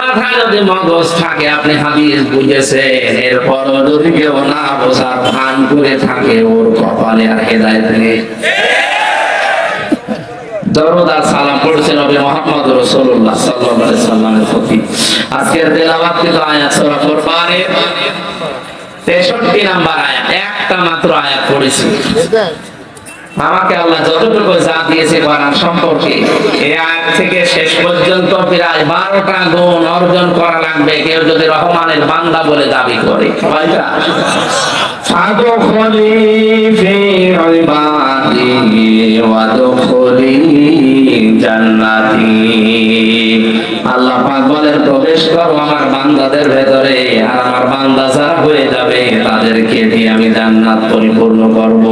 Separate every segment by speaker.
Speaker 1: মাথায় যদি মগজ থাকে আপনি হাদিস বুঝেছেন, এরপরও যদি কেউ না বোঝার ভান করে থাকে ওর কপালে আর হেদায়েত নেই। দরুদ আর সালাম পড়ছেন নবী মুহাম্মদ রাসূলুল্লাহ সাল্লাল্লাহু আলাইহি সাল্লামের প্রতি। আজকের তেলাওয়াতকৃত আয়াত সূরা ফুরকানের 63 নাম্বার আয়াত, একটা মাত্র আয়াত পড়েছি। আমাকে আল্লাহ যতটুকু যা দিয়েছে কোরআন সম্পর্কে এই আয়াত থেকে শেষ পর্যন্ত প্রায় 12টা গুণ অর্জন করা লাগবে কেউ যদি রহমানের বান্দা বলে দাবি করে। কয়টা? ফাদখুলি ফি ইবাদি ওয়াদখুলি জান্নাতি। আল্লাহ পাক বলেন প্রবেশ করো আমার বান্দাদের ভেতরে, আর আমার বান্দা যারা হয়ে যাবে তাদেরকে দিয়ে আমি জান্নাত পরিপূর্ণ করব।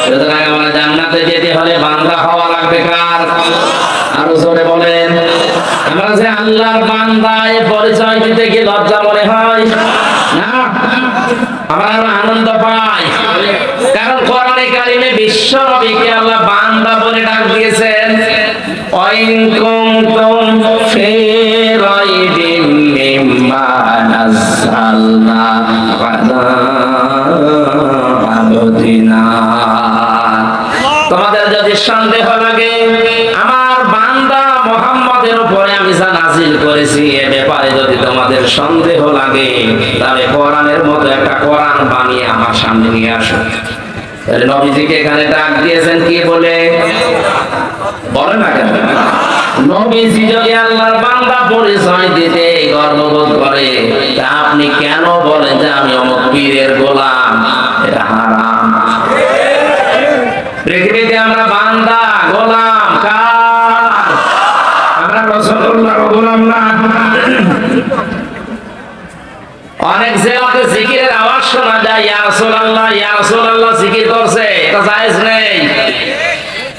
Speaker 1: সুতরাং আমার জান্নাতে যেতে হলে বান্দা হওয়া লাগবে কার? আরো জোরে বলেন। আমরা যে আল্লাহর বান্দা এই পরিচয় দিতে গিয়ে লজ্জা মনে হয় না, আমরা আনন্দ পাই, কারণ কোরআনে কারিমে বিশ্ব নবীকে আল্লাহ বান্দা বলে ডাক দিয়েছেন। ওয়াইন কুনতুম ফি রাইবিন মিম্মা নাযালনা আলা আবদিনা। তোমাদের যদি সন্দেহ লাগে আমার বান্দা মুহাম্মদের উপরে আমি যা নাযিল করেছি এ ব্যাপারে যদি তোমাদের সন্দেহ লাগে তাহলে কোরআনের মতো একটা কোরআন বানিয়ে আমার সামনে নিয়ে আসো। তাহলে নবীজিকে এখানে ডাক দিয়েছেন কি বলে? বলে না কেন? নবীজি যদি আল্লাহর বান্দা পরিচয় দিতে গর্ববোধ করে তা আপনি কেন বলেন যে আমি অমুক পীরের গোলাম? এটা হারাম। পৃথিবীতে আমরা বান্দা গোলাম কার? আমরা রাসূলুল্লাহর গোলাম না। অনেক জায়গাতে জিকিরের আওয়াজ শোনা যায়, ইয়া রাসূলুল্লাহ ইয়া রাসূলুল্লাহ জিকির করছে, এটা জায়েজ নেই।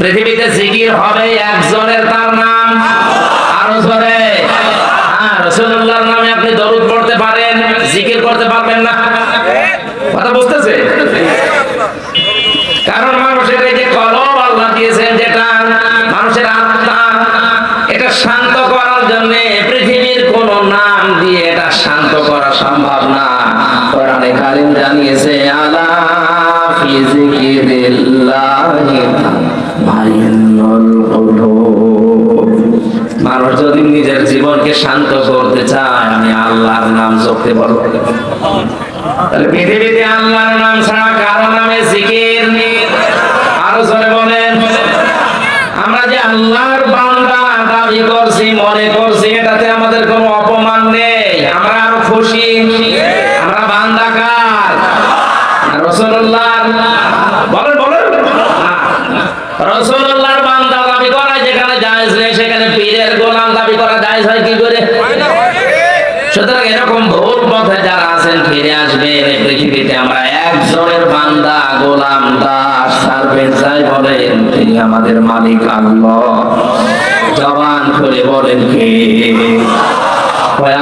Speaker 1: পৃথিবীতে জিকির হবে একজনের, তার নাম আরো জোরে। হ্যাঁ, রাসূলুল্লাহর নামে আপনি দরুদ পড়তে পারেন, জিকির করতে পারবেন না। কথা বুঝতেছে? কারণ মানুষের এই যে কলব আল্লাহ দিয়েছেন, যেটা মানুষের আত্মা, এটা শান্ত করার জন্য পৃথিবীর কোন নাম দিয়ে এটা শান্ত করা সম্ভব না। কোরআনে কারীম জানিয়েছে আলা ফি যিকিরিল্লাহি তামাইন্নুল কুলুব। মানুষ যদি নিজের জীবনকে শান্ত করতে চায় আমি আল্লাহর নাম জপতে বলো। তাহলে পৃথিবীতে আল্লাহর নাম ছাড়া কারো নামে জিকির নেই। আরো জোরে বলেন। আমরা যে আল্লাহর বান্দা দাবি করছি, মনে করছি, এটাতে আমাদের কোনো অপমান নেই, আমরা আরো খুশি। আমরা বান্দা কার? রাসূলুল্লাহর। বলেন বলেন। রাসূলুল্লাহর বান্দা দাবি করা যেখানে জায়েজ নেই সেখানে পীরের গোলাম দাবি করা জায়েজ হয় কি করে? সুতরাং এরকম ভুল পথে যারা আছেন ফিরে আসবেন। পৃথিবীতে আমরা একজনের বান্দা, গোলাম, দাস, সার্ভেন্ট যাই বলেন, তিনি আমাদের মালিক আল্লাহ। জবান খুলে বলেন কে?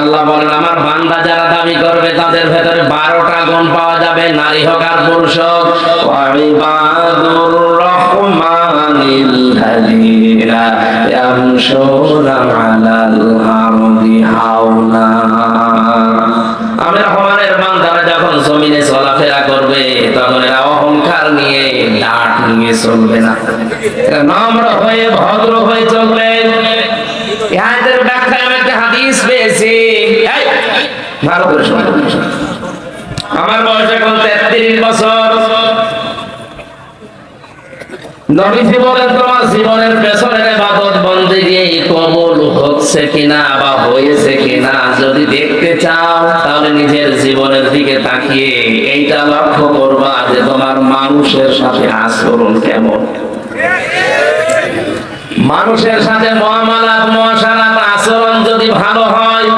Speaker 1: আল্লাহ বলেন আমার বান্দা যারা দাবি করবে তাদের ভেতরে 12টা গুণ পাওয়া যাবে, নারী হোক আর পুরুষ হোক। ওয়াইবাদুর রহমানিল লাযীনা ইয়ামশুনা আলাল আরদি হাওলা। আমি রহমানের বান্দারা যখন জমিনে চলাফেরা করবে তখন এরা অহংকার নিয়ে, ডাক নিয়ে চলবে না, এরা নম্র হয়ে ভদ্র হয়ে চলবে। আয়াতের ব্যাখ্যায় আমি একটা হাদিস পেয়েছি, ভালো করে শুনুন। আমার বয়স এখন 33 বছর। নবীজি বলেন তোমার জীবনের পেছনের ইবাদত বন্দেগী কবুল হচ্ছে কিনা বা হয়েছে কিনা যদি দেখতে চাও তাহলে নিজের জীবনের দিকে তাকিয়ে এইটা লক্ষ্য করবা যে তোমার মানুষের সাথে আচরণ কেমন। মানুষের সাথে মুআমালাত, মুআশারাত, আচরণ যদি ভালো হয়,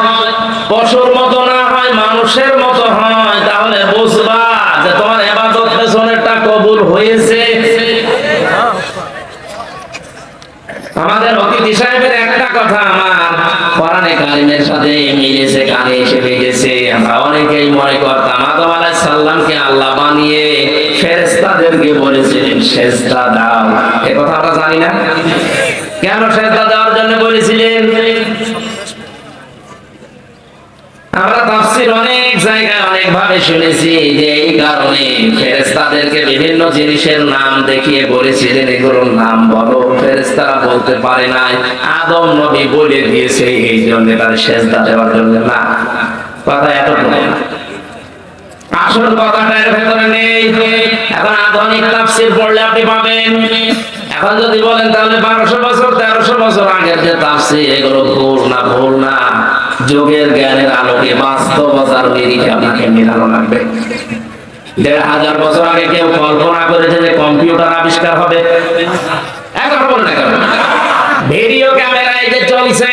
Speaker 1: পশুর মতো না হয়, মানুষের মতো হয়, তাহলে বুঝবা যে তোমার ইবাদত পেছনেরটা কবুল হয়েছে। আমাদের অতিথি সাহেবের একটা কথা আমার কোরআনে কারিমের সাথে মিলেছে, কানে এসে লেগেছে। আমরা অনেকেই মনে করতাম আদম আলাইহিস সালামকে আল্লাহ বানিয়ে ফেরেশতাদেরকে বলেছিলেন সেজদা দাও। এই কথা আমরা জানি না। কেন সেজদা দেওয়ার জন্য বলেছিলেন? আমরা তাফসীর অনেক জায়গায় অনেক ভাবে শুনেছি যে এই কারণে ফেরেশতাদেরকে বিভিন্ন জিনিসের নাম দেখিয়ে বলেছিলেন এগুলোর নাম বলো, ফেরেশতারা বলতে পারে নাই, আদম নবী বলে দিয়েছে এই জন্য তার সেজদা দেওয়ার জন্য না। কথা এতটুকু না, আসল কথাটা এর ভেতরে নেই। এখন আধুনিক তাফসীর পড়লে আপনি পাবেন। এখন যদি বলেন তাহলে 1200 বছর 1300 বছর আগের যে তাফসীর এগুলো ভুল না, যোগের জ্ঞানের আলোকে বাস্তবতার নিরিখে আপনাকে মেলানো লাগবে। 1500 বছর আগে কেউ কল্পনা করেছে যে কম্পিউটার আবিষ্কার হবে? এখন বলেন না কেন? ভিডিও ক্যামেরায় যে চলছে,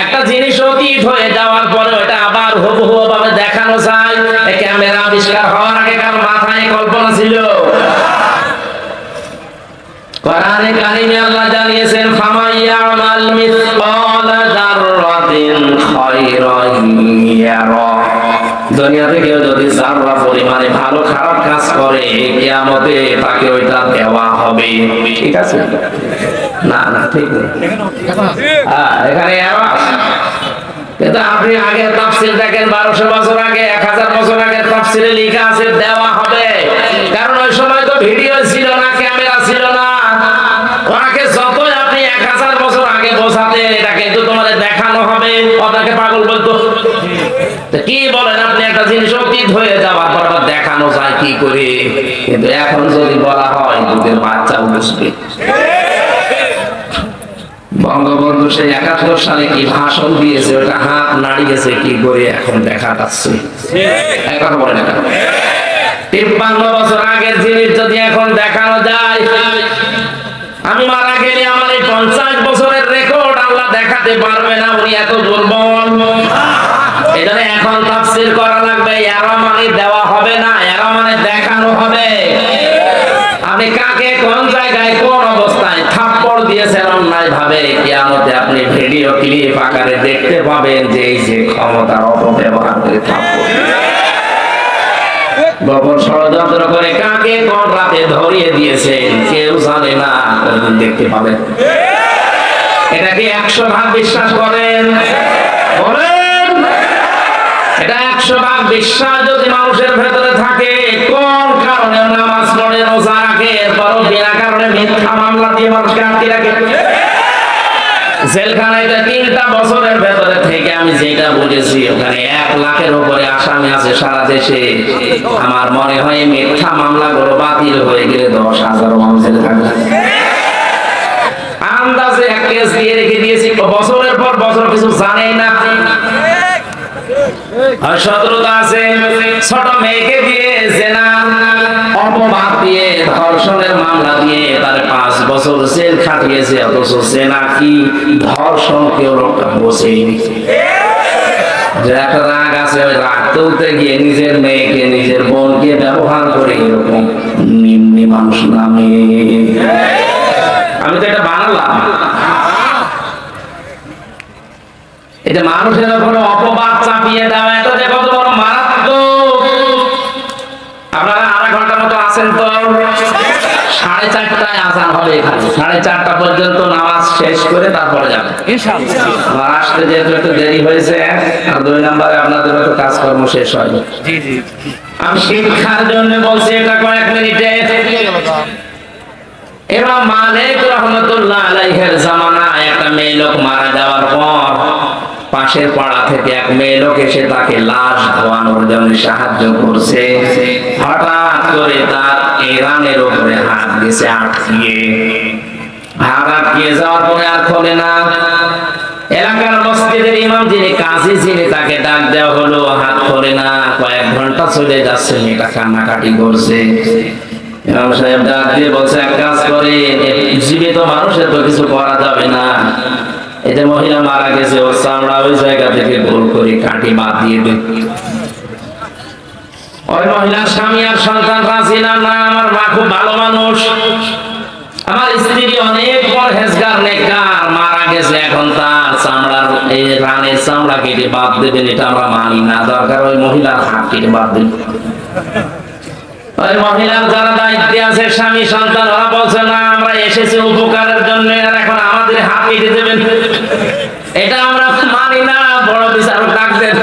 Speaker 1: একটা জিনিস অতীত হয়ে যাওয়ার পরে ওটা আবার হুবহু ভাবে দেখানো যায়। এই ক্যামেরা আবিষ্কার হওয়ার আগে কারো মাথায় কল্পনা ছিল? কোরআনে কারিমে আল্লাহ জানিয়েছেন ফামাইয়ামাল মিসকালা যাররাতিন খায়রান ইয়ারা। দুনিয়াতে কেউ যদি যাররা পরিমাণে ভালো খারাপ কাজ করে কিয়ামতে তাকে ওইটা দেওয়া হবে। ঠিক আছে? না না ঠিক না। এখানে কিন্তু আপনি আগে তাফসীর দেখেন 1200 বছর আগে 1000 বছর আগে তাফসীরে লেখা আছে দেওয়া হবে। কারণ ওই সময় তো ভিডিও ছিল না, ক্যামেরা ছিল না। ওনাকে যতই আপনি 1000 বছর আগে বোঝাতেন এটা কিন্তু তোমাদের দেখানো হবে, আপনাকে পাগল বলতো। তো কি বলেন আপনি, একটা জিনিস অতীত হয়ে যাওয়ার পর আবার দেখানো যায় কি করে? কিন্তু এখন যদি বলা হয় দুধের বাচ্চাও বুঝবে। বঙ্গবন্ধু সেই 71 সালে কি ভাষণ দিয়েছে, ওটা হাত নাড়িয়েছে কি করে এখন দেখা যাচ্ছে। এখন বলেন এটা 53 বছর আগের জিনিস যদি এখন দেখানো যায়, আমি মারা গেলে আমার এই 50 বছরের রেকর্ড আল্লাহ দেখাতে পারবে না, উনি এত দুর্বল। এজন্য এখন তাফসীর করা লাগবে। এরা মানে দেওয়া হবে না, এরা মানে দেখানো হবে। আপনি কাকে কোন জায়গায় কোন অবস্থায় থাপ্পড় দিয়েছেন অন্যায় ভাবে, কিয়ামতে আপনি ভিডিও ক্লিপ আকারে দেখতে পাবেন যে এই যে ক্ষমতার অপব্যবহার করে থাপ্পড়, গোপন ষড়যন্ত্র করে কাকে কোন রাতে ধরিয়ে দিয়েছেন কেউ জানে না, কোনদিন দেখতে পাবেন। এটা কি 100 ভাগ বিশ্বাস করেন? বলেন, এটা 100 ভাগ বিশ্বাস যদি মানুষের ভেতরে থাকে, কোন কারণে নামাজ পড়ে রোজা রাখে এরপরও বিনা কারণে মিথ্যা মামলা দিয়ে মানুষকে আটকে রাখে। জেলখানায় 3টা বছরের ভেতরে থেকে আমি যেটা বুঝেছি ওখানে 1 লাখের উপরে আসামি আছে সারা দেশে। আমার মনে হয় মিথ্যা মামলাগুলো বাতিল হয়ে গেলে 10,000 মানুষ জেলে থাকবে। আন্দাজে এক কেস দিয়ে রেখে দিয়েছি, বছরের পর বছর কিছু জানেই না। শত্রুতা আছে, ছোট মেয়েকে দিয়ে জেনা অপবাদ দিয়ে ধর্ষণের মামলা দিয়ে তার 5 বছর জেল খাটিয়েছে, অথচ জেনা কি ধর্ষণ কেউ লোকটা বসেইনি। যে একটা রাগ আছে, ওই রাগ তুলতে গিয়ে নিজের মেয়েকে নিজের বোনকে ব্যবহার করে এরকম নিম্নি মানুষ নামে। আমি তো এটা বানালাম। এটা মানুষের উপরে অপবাদ চাপিয়ে দেওয়া, এটা যে কত বড় মারাত্মক। আপনারা আধা ঘন্টার মতো আছেন তো, 4:30টায় আজান হবে এখানে, 4:30টা পর্যন্ত নামাজ শেষ করে তারপরে যাবেন ইনশাআল্লাহ। আমার আসতে যেহেতু একটু দেরি হয়েছে, আর 2 নম্বরে আপনাদের তো কাজকর্ম শেষ হয়নি। জি জি, আমি শিক্ষার জন্য বলছি এটা কয়েক মিনিটে। ইমাম মালিক রাহমাতুল্লাহ আলাইহির জামানায় একটা মেয়ে লোক মারা যাওয়ার পর পাশের পাড়া থেকে এক মেয়ে লোক এসে তাকে লাশ ধোয়ানোর জন্য সাহায্য করছে। হঠাৎ করে তার ইরানের উপরে হাত দিয়েছে আটকিয়ে যাওয়ার পরে আর খোলে না। এলাকার মসজিদের ইমাম যিনি কাজী ছিলেন তাকে ডাক দেওয়া হলো, হাত খোলে না। কয়েক ঘন্টা চলে যাচ্ছে, মেয়েটা কান্নাকাটি করছে। ইমাম সাহেব ডাক দিয়ে বলছে, এক কাজ করে, জীবিত মানুষের তো কিছু করা যাবে না, এই যে মহিলা মারা গেছে ওর চামড়া ওই জায়গা থেকে গোল করে কাটি বাদ দিয়ে দিন। ওই মহিলার স্বামী আর সন্তান রাজি না, না আমার মা খুব ভালো মানুষ, আমার স্ত্রী অনেক পরহেজগার নেককার, মারা গেছে, এখন তার চামড়ার এই রানের চামড়া কেটে বাদ দেবেন, এটা আমরা মানি না, দরকার ওই মহিলার হাত কেটে বাদ দেন। ওই মহিলার যারা দায়িত্বে আছে স্বামী সন্তান, ওরা বলছে না আমরা এসেছি উপকারের জন্য, আর এখন আমাদের হাত কেটে দেবেন, এটা আমরা মানি না, বড় বিচারক ডাক দেন।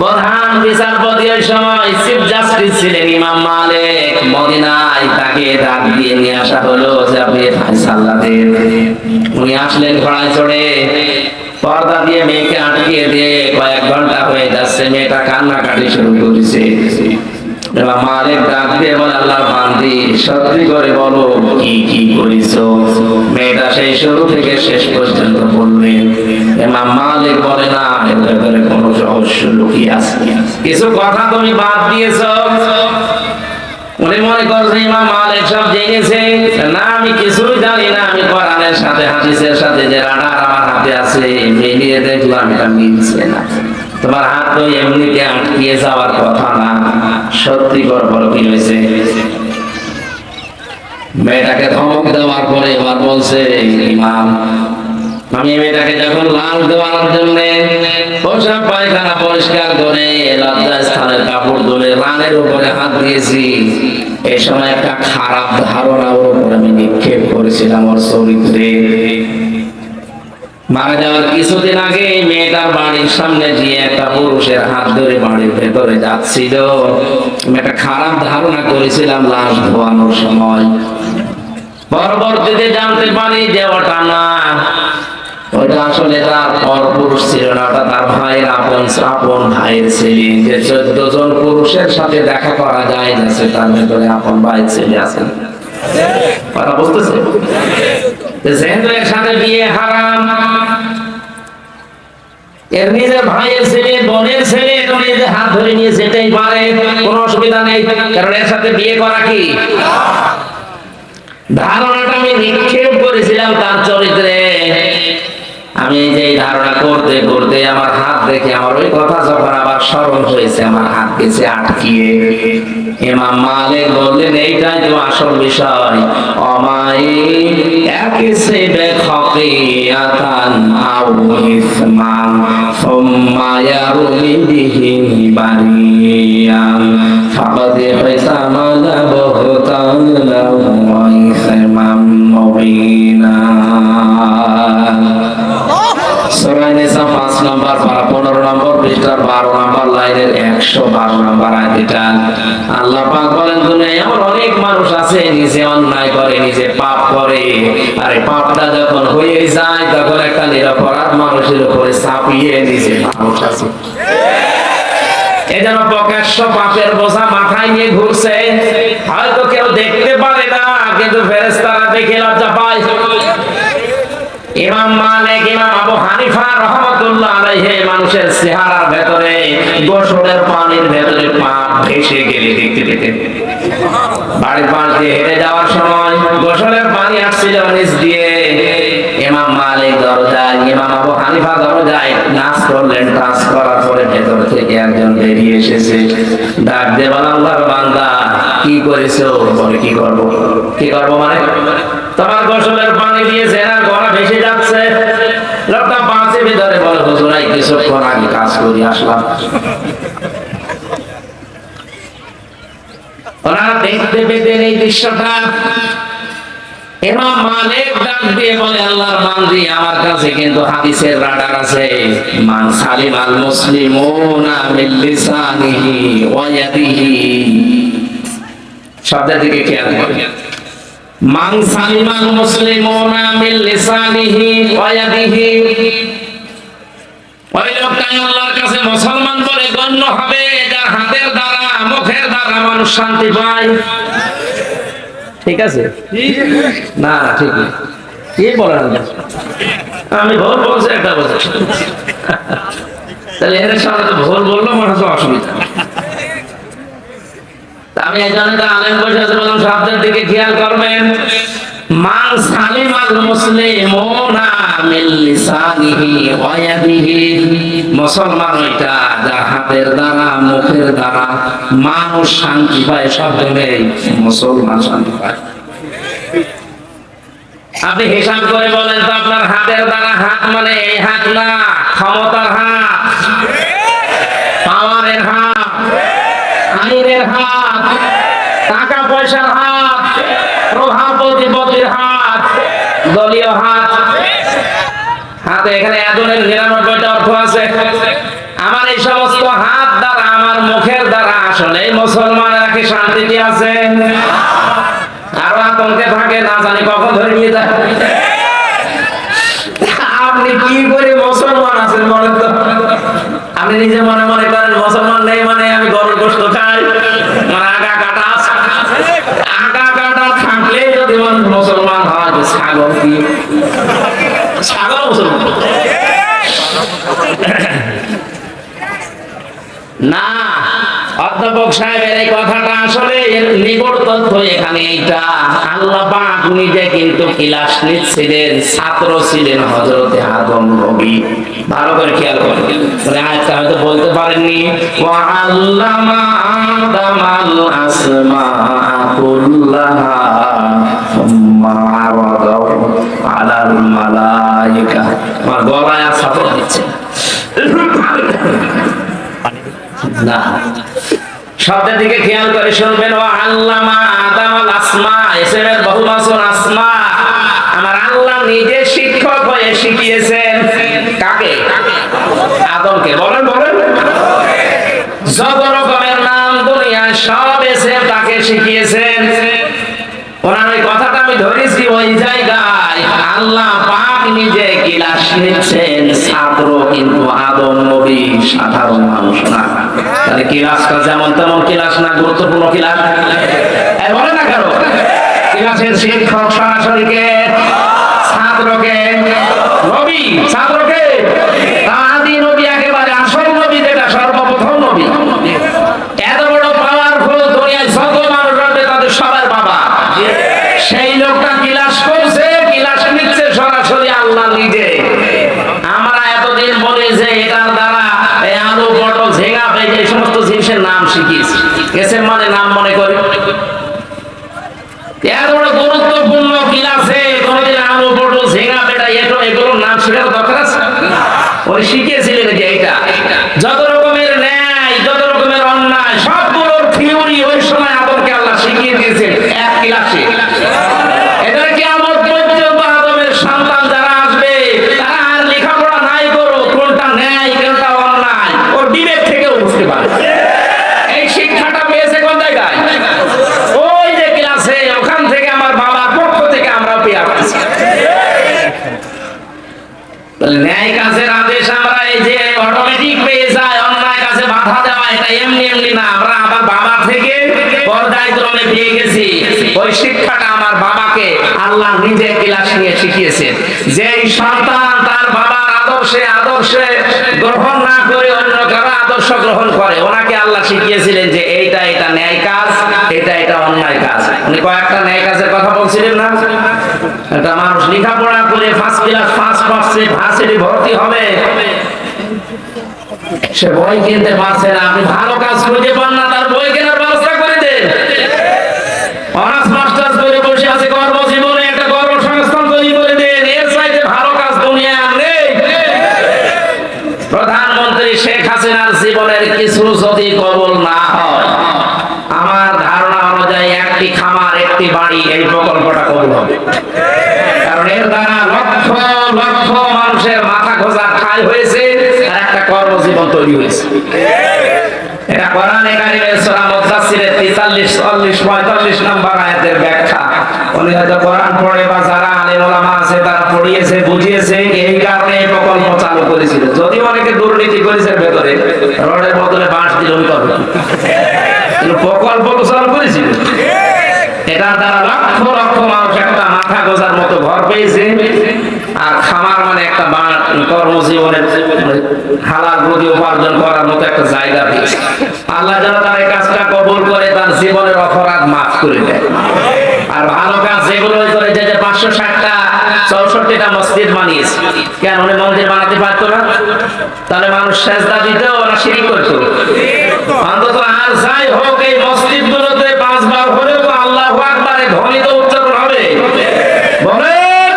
Speaker 1: প্রধান বিচারপতি ওই সময় চিফ জাস্টিস ছিলেন ইমাম মালিক। মদিনায় তাকে ডাক দিয়ে নিয়ে আসা হলো যে আপনি ফায়সালা দেন। উনি আসলেন ঘোড়ায় চড়ে, পর্দা দিয়ে মেয়েকে আটকিয়ে দিয়ে কয়েক ঘন্টা হয়ে যাচ্ছে, মেয়েটা কান্নাকাটি শুরু করেছে। ইমাম মালিক ডাক দিয়ে বলে, আল্লাহর বান্দি সত্যি করে বলো কি কি করেছো। মেয়েটা সেই শুরু থেকে শেষ পর্যন্ত বললেন। ইমাম মালিক বলে, না এর ভেতরে কোনো রহস্য লুকিয়ে আছে, কিছু কথা তুমি বাদ দিয়েছো। উনি মনে করছে ইমাম মালিক সব জেনেছে। না, আমি কিছুই জানি না, আমি কোরআনের সাথে হাদিসের সাথে যে রাডার আমার হাতে আছে মিলিয়ে দেখলাম এটা মিলছে না। তোমার হাত তো এমনিতে আটকিয়ে যাওয়ার কথা না, সত্যি করে বলো কি হয়েছে। মেয়েটাকে ধমক দেওয়ার পরে এবার বলছে, ইমাম আমি মেয়েটাকে যখন লাল দেওয়ার জন্য পোশাক পায়খানা পরিষ্কার করে লজ্জাস্থানের কাপড় তুলে রানের উপরে হাত দিয়েছি, এই সময় একটা খারাপ ধারণা ওর উপরে আমি নিক্ষেপ করেছিলাম ওর চরিত্রে। মারা যাওয়ার কিছুদিন আগে মেয়েটার বাড়ির সামনে গিয়ে একটা পুরুষের হাত ধরে বাড়ির ভেতরে যাচ্ছিল, আমি একটা খারাপ ধারণা করেছিলাম লাশ ধোয়ানোর সময়। পরবর্তীতে জানতে পারি যে ওটা না, ওটা আসলে তার পরপুরুষ ছিল না, ওটা তার ভাইয়ের আপন ভাইয়ের ছেলে। যে 14 জন পুরুষের সাথে দেখা করা যায় যাচ্ছে তার ভেতরে আপন ভাইয়ের ছেলে আছে। কথা বুঝতেছে? যেহেতু এর সাথে বিয়ে হারাম, এর নিজের ভাইয়ের ছেলে বোনের ছেলে নিজের হাত ধরে নিয়ে যেতেই পারে, কোনো অসুবিধা নেই, কারণ এর সাথে বিয়ে করা কি ধারণাটা আমি নিক্ষেপ করেছিলাম তার চরিত্রে। আমি যে ধারণা করতে করতে আমার হাত দেখে আমার ওই কথা যখন আবার স্মরণ হয়েছে, আমার হাত গেছে আটকিয়ে। ইমাম মালিক বললেন, এইটাই তো আসল বিষয়। অমাই ইয়াকিসিবে খাতিয়াতান আও ইসমান সুম্মা ইয়ারমি বিহি বারিয়ান ফাকাদ ইহতামালা বুহতানা ওয়া ইসমান মুবিনা। সূরা নিসা 5 নম্বর পারা 15 নম্বর পৃষ্ঠার 12 নম্বর লাইনের 112 নম্বর আয়াতটা আল্লাহ পাক বলেন, দুনিয়ায় এমন অনেক মানুষ আছে নিজে অন্যায় করে, নিজে পাপ করে, আর এই পাপটা যখন হয়ে যায় তখন একটা নিরপরাধ মানুষের উপরে চাপিয়ে নিজে মানুষ আছে। এজন্য প্রকাশ্য পাপের বোঝা মাথায় নিয়ে ঘুরছে, হয়তো কেউ দেখতে পারে না, কিন্তু ফেরেশতারা দেখে লজ্জা পায়। ইমাম মালিক, ইমাম আবু হানিফা রাহমাতুল্লাহ আলাইহি মানুষের চেহারার ভেতরে গোসলের পানির ভেতরে পা ভেসে গেলে দেখতে পেতেন। বাড়ির পাশ দিয়ে হেঁটে যাওয়ার সময় গোসলের পানি আসছিল নিচ দিয়ে। ইমাম মালিক দরজায়, ইমাম আবু হানিফা দরজায় নাচ করলেন, টাচ করার পরে ভেতর থেকে একজন বেরিয়ে এসেছে, ডাক দিয়ে বলে, আল্লাহর বান্দা কি করেছো? বলে, কি করবো? কি করবো মানে তোমার গোসলের পানি দিয়ে জেনার গলা ভেসে যাচ্ছে। লোকটা বাঁচে ভিতরে বলে, হুজুর এই কিছুক্ষণ আগে কাজ করে আসলাম। ওরা দেখতে পেতেন এই দৃশ্যটা। ইমাম মালিক ডাক দিয়ে বলে, আল্লাহর বান্দি আমার কাছে কিন্তু হাদিসের রাডার আছে। মান সালিমাল মুসলিমুনা মিন লিসানিহি ওয়া ইয়াদিহি, শব্দের দিকে খেয়াল করুন। মান সালিমাল মুসলিমুনা মিন লিসানিহি ওয়া ইয়াদিহি, ওই লোকটাই আল্লাহর কাছে মুসলমান বলে গণ্য হবে যার হাতের দ্বারা মুখের দ্বারা মানুষ শান্তি পায়। ঠিক আছে না? ঠিক নেই, কি বলেন? আমি ভুল বলছি, একটা বলছি, তাহলে এর সামনে তো ভুল বললো মনে হচ্ছে অসুবিধা। আমি এই জন্য আলেম বসে বললাম শব্দের দিকে খেয়াল করবেন। মান সালিমাল মুসলিমুনা মিন লিসানিহি ওয়া ইয়াদিহি, মুসলমান ওইটা যার হাতের দ্বারা মুখের দ্বারা মানুষ শান্তি পায়। শব্দ নেই, মুসলমান শান্তি পায়। আপনি হিসাব করে বলেন তো, আপনার হাতের দ্বারা, হাত মানে এই হাত না, ক্ষমতার হাত, পাওয়ারের হাত, আইনের হাত, টাকা পয়সার হাত, প্রভাব প্রতিপত্তির হাত, দলীয় হাত। হাতে এখানে এজনের 99টা অর্থ আছে। আমার এই সমস্ত হাত আমার মুখের দ্বারা আসলে মুসলমানেরা কি শান্তিতে আছে? আরো আতঙ্কে থাকে, না জানি কখন ধরে নিয়ে যায়। আপনি কি করে মুসলমান আছেন বলেন তো? আপনি নিজে মনে মনে করেন মুসলমান নেই মানে আমি গরুর গোশত খাই, মানে আগা কাটা আছে। আগা কাটা থাকলে যদি মানুষ মুসলমান হয়, ছাগল কি ছাগল মুসলমান না? অধ্যাপক সাহেবের এই কথাটা আসলে নিকট তথ্য এখানে এইটা। আল্লাহ পাক নিজে কিন্তু ক্লাস নিচ্ছিলেন, ছাত্র ছিলেন হযরতে আদম নবী। ভালো করে খেয়াল করেন, আয়াতটা হয়তো বলতে পারেননি, ওয়া আল্লামা আদামাল আসমাআ কুল্লাহা সুম্মা আরাদাহু আলাল মালায়েকা। আমার গলায় ছাত্র দিচ্ছে না, শব্দের দিকে খেয়াল করে শুনবেন। ওয়া আল্লামা আদামাল আসমা, ইসমের বহুবচন আসমা। আমার আল্লাহ নিজে শিক্ষক হয়ে শিখিয়েছেন কাকে? আদমকে। বলেন বলেন, যত রকমের নাম দুনিয়ায় সব এসে তাকে শিখিয়েছেন। ওনার ওই কথাটা আমি ধরেছি ওই জায়গায় আল্লাহ পাক নিজে ক্লাস নিচ্ছেন, ছাত্র কিন্তু আদম নবী, সাধারণ মানুষ না। তাহলে ক্লাসটা যেমন তেমন ক্লাস না, গুরুত্বপূর্ণ ক্লাস। বলে না কারো ক্লাসের শিক্ষক সরাসরি কে? ছাত্রকে। নবী ছাত্রকে, আদি নবী, একেবারে আসল নবী, যেটা সর্বপ্রথম নবী। এত বড় পাওয়ারফুল দুনিয়ায় যত মানুষ আছে তাদের সবার বাবা। সেই লোকটা ক্লাস করছে, ক্লাস নিচ্ছে সরাসরি আল্লাহ নিজে। আমরা এতদিন বলি যে এটার দ্বারা আলু পটল ঝিঙা পেঁয়াজ এই সমস্ত জিনিসের নাম শিখিয়েছি, এসের মানে নাম মনে করি। এত বড় গুরুত্বপূর্ণ ক্লাসে কোনদিন আলু পটল ঝিঙা পেঁয়াজ এগুলোর নাম শেখার দরকার আছে? উনি শিখিয়েছিলেন যে এইটা যত রকমের ন্যায়, যত রকমের অন্যায়, সবগুলোর থিওরি ওই সময় আদমকে আল্লাহ শিখিয়ে দিয়েছেন এক ক্লাসে। এটা কিয়ামত পর্যন্ত আদমের সন্তান যারা আসবে তারা আর লেখাপড়া নাই করো, কোনটা ন্যায় কোনটা অন্যায় ওর বিবেক থেকেও বুঝতে পারে। এই শিক্ষাটা পেয়েছে কোন জায়গায়? ওই যে ক্লাসে, ওখান থেকে আমার বাবার পক্ষ থেকে আমরা পেয়ে আসছি। ন্যায় কাজের আদেশ আমরা এই যে অটোমেটিক পেয়ে যাই, অন্যায় কাজে বাধা দেওয়া এটা এমনি এমনি না, আমরা আমার বাবা থেকে পর্যায় ক্রমে পেয়ে গেছি। ওই শিক্ষাটা আমার বাবাকে আল্লাহ নিজে ক্লাস নিয়ে শিখিয়েছেন। যেই সন্তান তার বাবার আদর্শে গ্রহণ না করে অন্য কারো আদর্শ গ্রহণ করে, ওনাকে আল্লাহ শিখিয়েছিলেন যে এইটা এটা ন্যায় কাজ, এটা অন্যায় কাজ। উনি কয়েকটা ন্যায় কাজের কথা বলছিলেন না? একটা মানুষ লেখাপড়া করে ফার্স্ট ক্লাস ফার্স্ট পাচ্ছে, ভার্সিটি ভর্তি হবে, সে বই কিনতে পারছে না। আপনি ভালো কাজ খুঁজে পান না, তার বই কেনার ব্যবস্থা করে দেন। অনার্স মাস্টার্স করে বসে আছে, কর্মজীবনে একটা কর্মসংস্থান তৈরি করে দেন। এর চাইতে ভালো কাজ দুনিয়ায় আর নেই। প্রধানমন্ত্রী শেখ হাসিনার জীবনের কিছু যদি কবল না হয়, আমার ধারণা অনুযায়ী একটি খামার, একটি বাড়ি, এই প্রকল্পটা কবল হবে। কারণ এর দ্বারা লক্ষ লক্ষ মানুষের মাথা খোঁজা ঠাই হয়েছে আর একটা কর্মজীবন তৈরি হয়েছে। এটা কোরআনে কারিমের সূরা মুদাসসিরের 43, 44, 45 নম্বর আয়াতের ব্যাখ্যা। উনি হয়তো কোরআন পড়ে বা যারা আলেম ওলামা আছে তারা পড়িয়েছে, বুঝিয়েছে, এই কারণে এই প্রকল্প চালু করেছিল। যদি অনেকে দুর্নীতি করেছে ভেতরে, রডের বদলে বাঁশ দিল করবে, কিন্তু প্রকল্প তো চালু করেছিল। এটার দ্বারা লক্ষ লক্ষ মানুষ একটা মাথা গোজার মতো ঘর পেয়েছে। আর খামার মানে একটা কর্মজীবনের হালাল রুজি উপার্জন করার মতো একটা জায়গা পেয়েছে। আল্লাহ যেন তার এই কাজটা কবুল করে, তার জীবনের অপরাধ মাফ করে দেয়। আর ভালো কাজ যেগুলো করে, যে 560টা 64টা মসজিদ বানিয়েছে, কেন উনি মন্দির বানাতে পারতো না? তাহলে মানুষ সেজদা দিত না শিরক করতো? অন্তত আর যাই হোক এই মসজিদ গুলোতে 5 বার হলেও তো আল্লাহু আকবারে ধ্বনিত উচ্চারণ হবে। বলেন,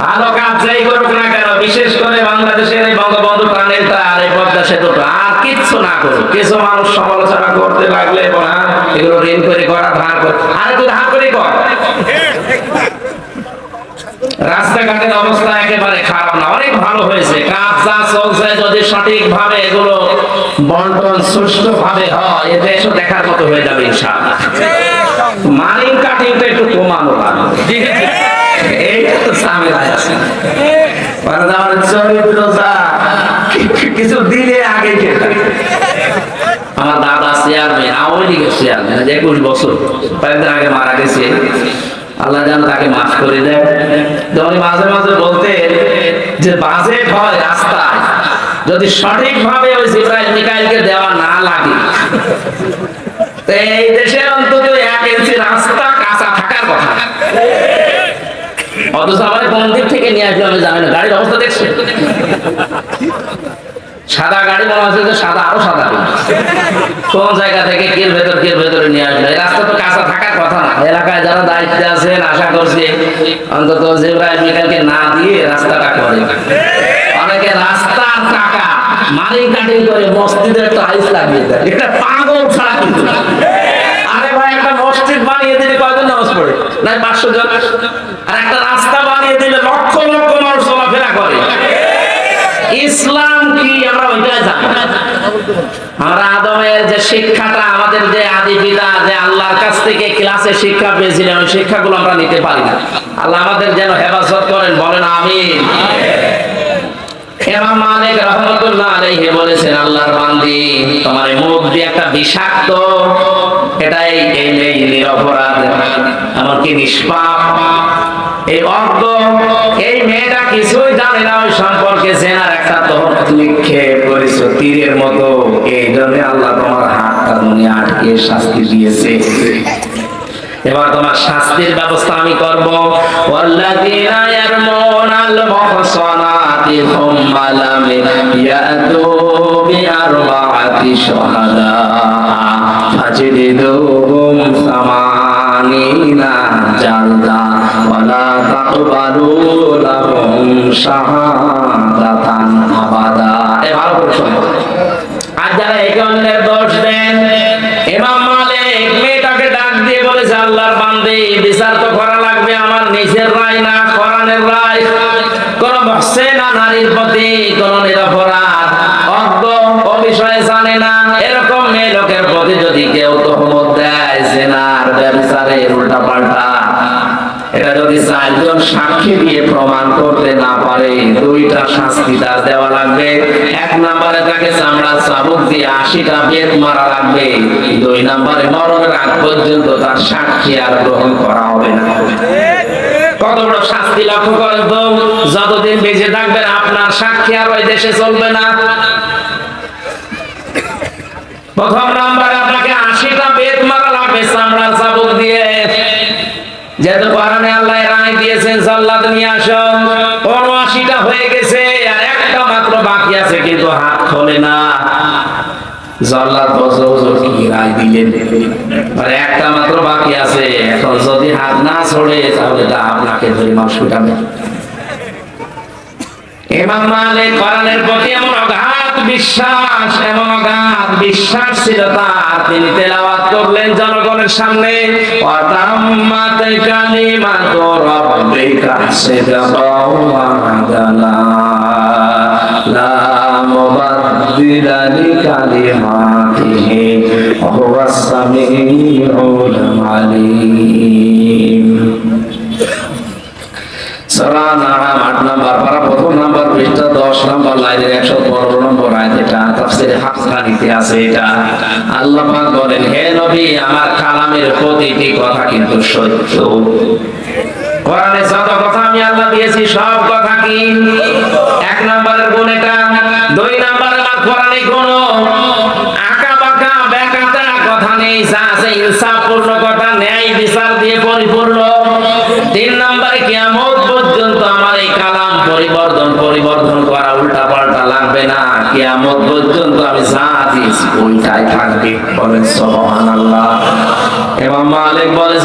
Speaker 1: ভালো কাজ যাই করুক না কেন, বিশেষ করে বাংলাদেশের এই বঙ্গবন্ধু টানেলটা আর এই পদ্মা সেতুটা আর কিচ্ছু না করুক, কিছু মানুষ সমালোচনা করতে লাগলে এগুলো ঋণ করে করা, ধার করে, আর একটু ধার করে কর। রাস্তাঘাটের অবস্থা একেবারে খারাপ না, অনেক ভালো হয়েছে। কাজ যা চলছে যদি সঠিকভাবে এগুলো বন্টন সুষ্ঠুভাবে হয়, এ দেশও দেখার মতো হয়ে যাবে ইনশাআল্লাহ। মালিক কাটিংটা একটু কমানো লাগবে, এইটা তো ঝামেলায় আছে। চরিত্র যা কিছু দিলে আগে খেতে। আমার দাদা চেয়ারম্যান, আওয়ামী লীগের চেয়ারম্যান, 21 বছর কয়েকদিন আগে মারা গেছে, আল্লাহ যেন তাকে মাফ করে দেয়। উনি মাঝে মাঝে বলতে যে বাজেট হয় রাস্তায় যদি সঠিকভাবে ওই জিব্রাইল মিকাইলকে দেওয়া না লাগে, তো এই দেশে অন্তত 1 ইঞ্চি রাস্তা কাঁচা থাকার কথা। অথচ আমার কোন দিক থেকে নিয়ে আসবে আমি জানি না। গাড়ির অবস্থা দেখছি, সাদা গাড়ি মনে হচ্ছে যে সাদা আরো সাদা, কোন জায়গা থেকে কের ভেতরে নিয়ে আসবে। এই রাস্তা তো কাঁচা থাকার কথা না। এলাকায় যারা দায়িত্বে আছেন আশা করছি অন্তত জিব্রাইল মিকাইলকে না দিয়ে রাস্তাটা করে। অনেকে রাস্তার টাকা মানি কাটিং করে মসজিদের টাইলস লাগিয়ে দেয়, এটা পাগল ছাড়া কিন্তু। আরে ভাই, একটা মসজিদ বানিয়ে দিলে কয়জন নামাজ পড়ে? নাই 500 জন। আর একটা রাস্তা বানিয়ে দিলে লক্ষ লক্ষ মানুষ চলাফেরা করে। ইসলাম কি আমরা ওইটা জানি? আমরা আদমের যে শিক্ষাটা, আমাদের যে আদি পিতা যে আল্লাহর কাছ থেকে ক্লাসে শিক্ষা পেয়েছিলেন, ওই শিক্ষাগুলো আমরা নিতে পারি না। আল্লাহ আমাদের যেন হেফাজত করেন, বলেন আমিন। ইমাম মালিক রাহমাতুল্লাহ আলাইহি বলেছেন, আল্লাহর বান্দি তোমার মুখ দিয়ে একটা বিষাক্ত, এটাই এই নিরপরাধ, এমনকি নিষ্পাপ, এই অজ্ঞ, এই মেয়েটা কিছুই জানে না ওই সম্পর্কে, জেনার একটা তহমত নিক্ষেপ করেছ তীরের মতো। এই জন্য আল্লাহ তোমার হাতটা দুনিয়া আটকে শাস্তি দিয়েছে। এবার তোমার শাস্তির ব্যবস্থা আমি করব। ওয়াল্লাযীনা ইয়ারমুনাল মুহসানাতি সুম্মা লাম ইয়াতু বিআরবা'াতি শুহাদা ফাজলিদুহুম সামানিনা জালদা ওয়ালা তাকবালু লাহুম শাহাদাতান আবাদা। এবার বলছো আর যারা একে অন্যের দোষ দেন, ইমাম মালিক মেয়েটাকে ডাক দিয়ে বলেছে, আল্লাহর বান্দে বিচার তো করা লাগবে আমার নিজের রায় না, কোরআনের রায়। কোন মুহসিনা নারীর প্রতি কোন নিরপরাধ অজ্ঞ ও বিষয়ে জানে না এরকম মেয়ে লোকের প্রতি যদি কেউ তহমত দেয় জিনার ব্যভিচারের উল্টা পাল্টা, এটা যদি 4 জন সাক্ষী দিয়ে প্রমাণ করতে না পারে, 2টা শাস্তি তার দেওয়া লাগবে। 1 নম্বরে তাকে চামড়ার চাবুক দিয়ে 80টা বেত মারা লাগবে। 2 নম্বরে মরণের আগ পর্যন্ত তার সাক্ষী আর গ্রহণ করা হবে না। কত বড় শাস্তি লক্ষ্য করেন তো। যতদিন বেঁচে থাকবেন আপনার সাক্ষী আর ওই দেশে চলবে না। প্রথম নম্বরে আপনাকে 80টা বেত মারা লাগবে চামড়ার চাবুক দিয়ে। যেহেতু কোরআনে আল্লাহ রায় দিয়েছেন জাল্লাদ নিয়ে আসো, 79টা হয়ে গেছে আর একটা মাত্র বাকি আছে, কিন্তু হাত খোলে না। জাল্লাদ বজর কি রায় দিলেন, আর একটা মাত্র বাকি আছে। এখন যদি হাত না ছড়ে তাহলে তা আপনাকে ধরে মাস ফুটাবে। ইমাম মালিক কোরআনের প্রতি এমন অগাধ বিশ্বাস ছিল তার, তিনি তেলাওয়াত করলেন জনগণের সামনে, ওয়াতাম্মাত কালিমাতু রাব্বিকা সিদকাও ওয়া আদালা লা মুবাদদিলা লিকালিমাতিহি ওয়া হুয়াস সামিউল আলিম। সূরা নাম 8 নম্বর পারা, প্রথম নম্বর পৃষ্ঠা 10 নম্বর লাইনের 115 নম্বর আয়াত। এটা তাফসীরে হাক্কানিতে আছে। এটা আল্লাহ পাক বলেন, হে নবী আমার কালামের প্রতিটি কথা কিন্তু সত্য। কোরআনে যত কথা আমি আল্লাহ দিয়েছি সব কথা কি 1 নম্বরের গুণ এটা। 2 নম্বরে আমার কোরআনে কোনো আঁকা বাঁকা বেকাতা কথা নেই, যা আছে ইনসাফপূর্ণ কথা, ন্যায় বিচার দিয়ে পরিপূর্ণ। 3 নম্বরে কিয়ামত পর্যন্ত আমার এই কালাম পরিবর্তন করা উল্টা পাল্টা লাগবে না। কিয়ামত পর্যন্ত আমি যা দিয়েছি ওইটাই থাকবে। বলেন সুবহানাল্লাহ। ইমাম মালিক বলে,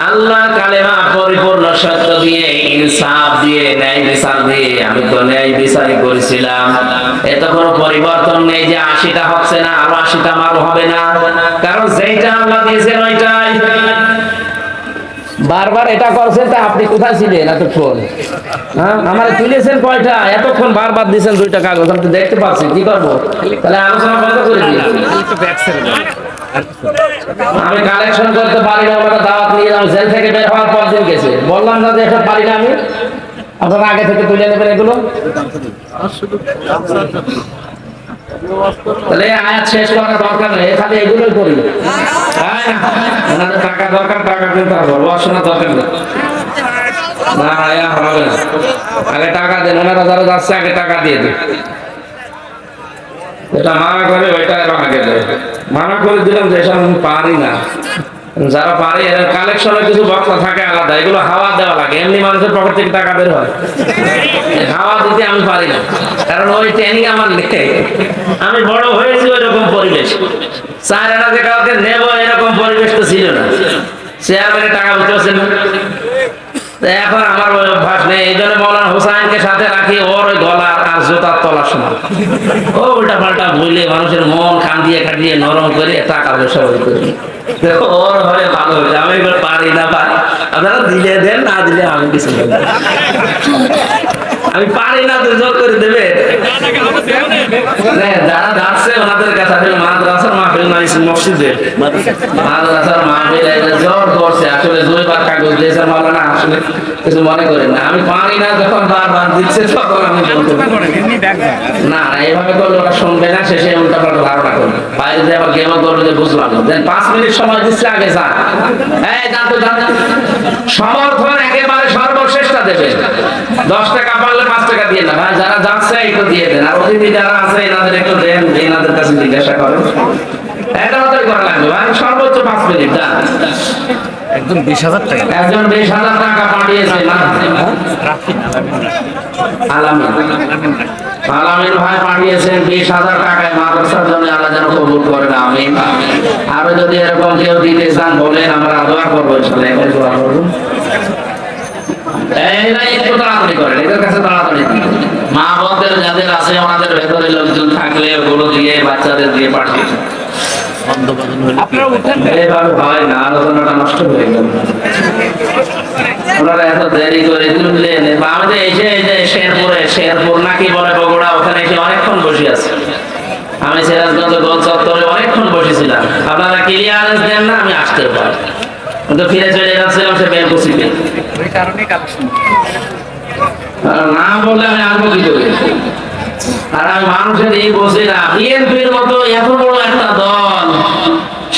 Speaker 1: আল্লাহ কালেমা পরিপূর্ণ সত্য দিয়ে, ইনসাফ দিয়ে, ন্যায় বিচার দিয়ে। আমি তো ন্যায় বিচারই করেছিলাম, এত কোনো পরিবর্তন নেই যে 80টা হচ্ছে না আরো 80টা মারো হবে না, কারণ যেটা আল্লাহ দিয়েছেন ওইটাই। বারবার এটা করছেন, তা আপনি কোথায় ছিলেন এতক্ষণ? হ্যাঁ, আমার তুলেছেন কয়টা? এতক্ষণ বারবার দিয়েছেন 2টা কাগজ, আমি তো দেখতে পাচ্ছি, কি করবো? তাহলে আলোচনা বন্ধ করে দিই। আমি কালেকশন করতে পারি না, ওটা দাওয়াত নিয়ে আমি জেল থেকে বের হওয়ার পর দিন গেছে, বললাম না যে এটা পারি না আমি। আপনারা আগে থেকে তুলে নেবেন এগুলো। তাহলে আয়াত শেষ করার দরকার নেই, খালি এগুলোই করি। ওনাদের টাকা দরকার, টাকা কিনতে হবে, পড়াশোনা দরকার নেই। না হবে না, আগে টাকা দেন। ওনারা যারা যাচ্ছে আগে টাকা দিয়ে দিন। এটা মানা করে ওইটা আগে দেয়। মানা করে দিলাম যে এসব আমি পারি না। যারা পারে এর কালেকশনের কিছু বক্তা থাকে আলাদা, এগুলো হাওয়া দেওয়া লাগে, এমনি মানুষের পকেট থেকে টাকা বের হয়। হাওয়া দিতে আমি পারি না, কারণ ওই ট্রেনিং আমার নেই। আমি বড় হয়েছি ওই রকম পরিবেশ, চার আনা যে কাউকে নেবো এরকম পরিবেশ তো ছিল না। চেয়ারম্যানে টাকা বুঝতেছেন না, এখন আমার ওই অভ্যাস নেই। এই জন্য মৌলানা হুসাইনকে সাথে রাখি, ওর ওই গলা আর জোতার তলার সময় ও উল্টা পাল্টা বলে মানুষের মন খান্দিয়ে খাটিয়ে নরম করে টাকা পয়সা করি। ওর ঘরে ভালো হয়েছে, আমি এবার পারি না। আপনারা দিলে দেন, না দিলে আমি কিছু আমি পারি না, তো জোর করে দেবে। যারা যাচ্ছে ওনাদের কাছে মাদ্রাসার মাহফিল মসজিদে মাদ্রাসার মাহফিল জোর করছে, আসলে 2বার কাগজ দিয়েছে মাওলানা, আসলে কিছু মনে করেন না। আমি পারি না, যখন বারবার দিচ্ছে তখন আমি না এইভাবে করলে ওরা শুনবে না, শেষে উল্টা পাল্টা ধারণা করবে, বাইরে যে আবার গেমও করবে যে বুঝলাম না। 5 মিনিট সময় দিচ্ছে, আগে যান। এই জানতো সমর্থন একেবারে সর্বশ্রেষ্ঠ দেবে। 10 টাকা পারলে 5 টাকা দিয়ে না ভাই, যারা যাচ্ছে একটু দিয়ে দেন। আর অতিথি যারা আছে এনাদের একটু দেন, এনাদের কাছে জিজ্ঞাসা করেন। এটা মতোই করা লাগবে ভাই, সর্বোচ্চ 5 মিনিট যান।
Speaker 2: একজন 20,000 টাকা,
Speaker 1: একজন 20,000 টাকা পাঠিয়েছে আলামিন ভাই পাঠিয়েছেন 20,000 টাকায় মাদ্রাসার জন্য। আল্লাহ যেন কবুল করেন, আমিন। আরো যদি এরকম কেউ দিতে চান বলেন, আমরা দোয়া করবো। একটু তাড়াতাড়ি করেন, এদের কাছে তাড়াতাড়ি দিন। মা বোনদের যাদের আছে ওনাদের ভেতরে লোকজন থাকলে ওগুলো দিয়ে বাচ্চাদের দিয়ে পাঠিয়ে এইভাবে হয় না, আলোচনাটা নষ্ট হয়ে গেল। ওনারা এত দেরি করে তুললেন। আমি তো এসে এই যে শেরপুর নাকি বলে বগুড়া, ওখানে এসে অনেকক্ষণ বসে আছে। আমি সিরাজগঞ্জ গোল চত্বরে অনেকক্ষণ বসেছিলাম। আপনারা ক্লিয়ারেন্স দেন না, আমি আসতে পারি, কিন্তু ফিরে চলে যাচ্ছিলাম সে বেলকুচিতে।
Speaker 2: ওই কারণে কালেকশন
Speaker 1: না বললে আমি আসবো কি করে? আর আমি মানুষের এই বসি না। বিএনপির মতো এত বড় একটা দল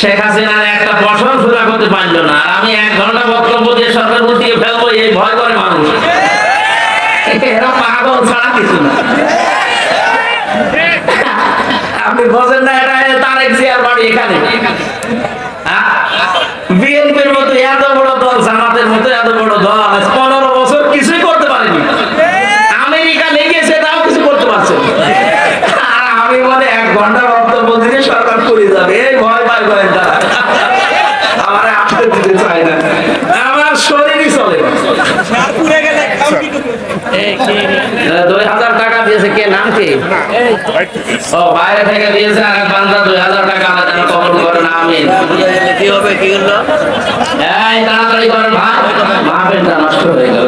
Speaker 1: শেখ হাসিনার একটা বছর সোজা করতে পারলো না, আর আমি 1 ঘন্টা বক্তব্য দিয়ে সরকার উঠিয়ে ফেলবো, এই ভয় করে মানুষ। এরা পাগল ছাড়া কিছু না। আপনি বোঝেন না, এটা তারেক জিয়ার বাড়ি এখানে। বিএনপির মতো এত বড় দল, জামাতের মতো এত বড় দল 15 বছর কিছুই করতে পারেনি। আমেরিকা লেগেছে, তাও কিছু করতে পারছে। আর আমি বলে 1 ঘন্টা বক্তব্য দিয়ে সরকার করে যাবে, এই ভয় পায় তারা। আমার আসতে দিতে চায় না, আমার শরীরই চলে। 2,000 টাকা দিয়েছে, কে নাম কি? ও বাইরে থেকে দিয়েছে, আর এক বান্দা 2,000 টাকা আল্লাহ যেন কবুল করেন, আমিন। কি হবে, কি হলো? এই তাড়াতাড়ি করেন ভাই, মাহফিলটা নষ্ট হয়ে গেল।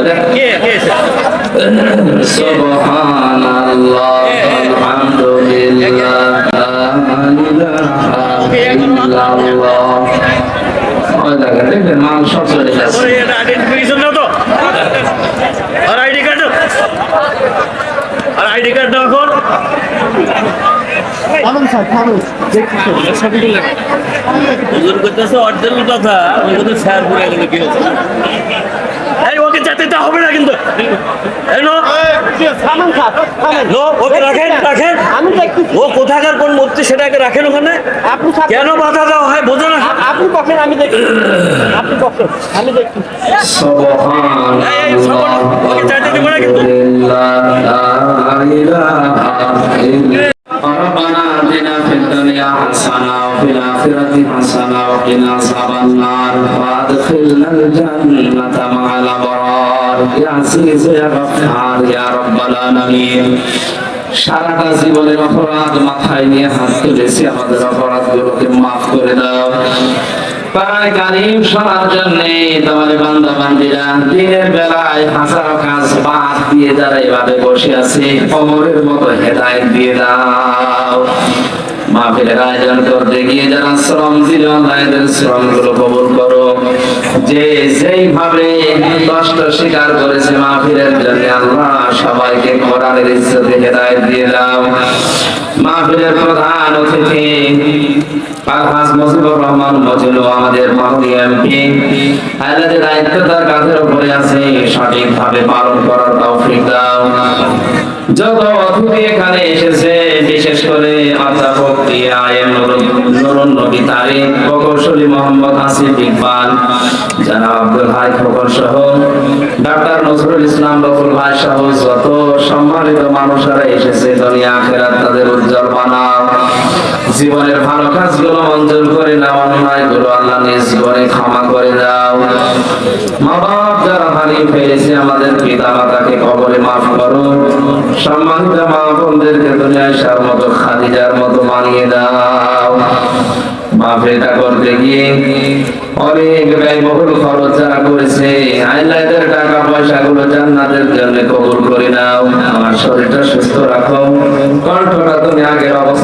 Speaker 1: সুবহানাল্লাহ, আলহামদুলিল্লাহ, লা ইলাহা ইল্লাল্লাহ। ওই দেখেন, দেখবেন মানুষ সব চলে যাচ্ছে।
Speaker 2: আর আইডি কার্ড দাও এখন। অরিজিনাল কথা, ওই কথা শেয়ার করে গেল কি হচ্ছে? এই ওকে যেতে হবে না কিন্তু। ওকে রাখেন, রাখেন। ও কোথাকার কোন মূর্তি সেটাকে রাখেন ওখানে। কেন বাধা দেওয়া হয় বোঝো না?
Speaker 3: আপনি পক্ষেন, আমি দেখি। আপনি পক্ষেন, আমি দেখি।
Speaker 2: ওকে যেতে দেবো না কিন্তু।
Speaker 1: ربنا آتنا في الدنيا حسنة وفي الآخرة حسنة وقنا عذاب النار وأدخلنا الجنة مع الأبرار يا عزيز يا غفار يا رب العالمين। সারাটা জীবনের অপরাধ মাথায় নিয়ে হাত তুলেছি, আমাদের অপরাধগুলোকে মাফ করে দাও। পাড়ায় কারিম শোনার জন্য তোমার বান্দা বান্দিরা দিনের বেলায় হাজারো কাজ বাদ দিয়ে যারা এভাবে বসে আছে অমরের মতো হেদায়েত দিয়ে দাও। মাহফিলের আয়োজন করতে গিয়ে যারা শ্রম দিল আল্লাহ এদের শ্রম গুলো কবুল করো। যে যেইভাবে কষ্ট স্বীকার করেছে মাহফিলের জন্য আল্লাহ সবাইকে কোরআনের ইজ্জতে হেদায়েত দিয়ে দাও। মাহফিলের প্রধান অতিথি আলহাজ মুজিবুর রহমান মজনু আমাদের মাননীয় এমপি, আল্লাহ যে দায়িত্ব তার কাঁধের উপরে আছে সঠিকভাবে পালন করার তৌফিক দাও। যত অতিথি এখানে এসেছে বিশেষ করে অধ্যাপক আইএম নুরুন নবী তারিক, প্রকৌশলী মোহাম্মদ আসিফ ইকবাল, জনাব আব্দুল হাই খোকন সহ ডাক্তার নজরুল ইসলাম বকুল ভাই সহ যত সম্মানিত মানুষেরা এসেছে দুনিয়া আখিরাত তাদের উজ্জ্বল বানাও। জীবনের ভালো কাজগুলো মঞ্জুর করে নাও, অন্যায়গুলো আল্লাহ নিজ করে ক্ষমা করে দাও। মা বাপ যারা হারিয়ে ফেলেছে আমাদের পিতা মাতাকে কবরে মাফ করো। সম্মানিত মা বোনদেরকে দুনিয়ায় সার মতো খাদিজার মতো বানিয়ে দাও। মাহফিলটা করতে গিয়ে অনেক ব্যয়বহুল খরচ যারা করেছে আল্লাহ এদের টাকা পয়সা গুলো জান্নাতের জন্য কবুল করে নাও। আমার শরীরটা সুস্থ রাখো, কণ্ঠটা তুমি আগের অবস্থা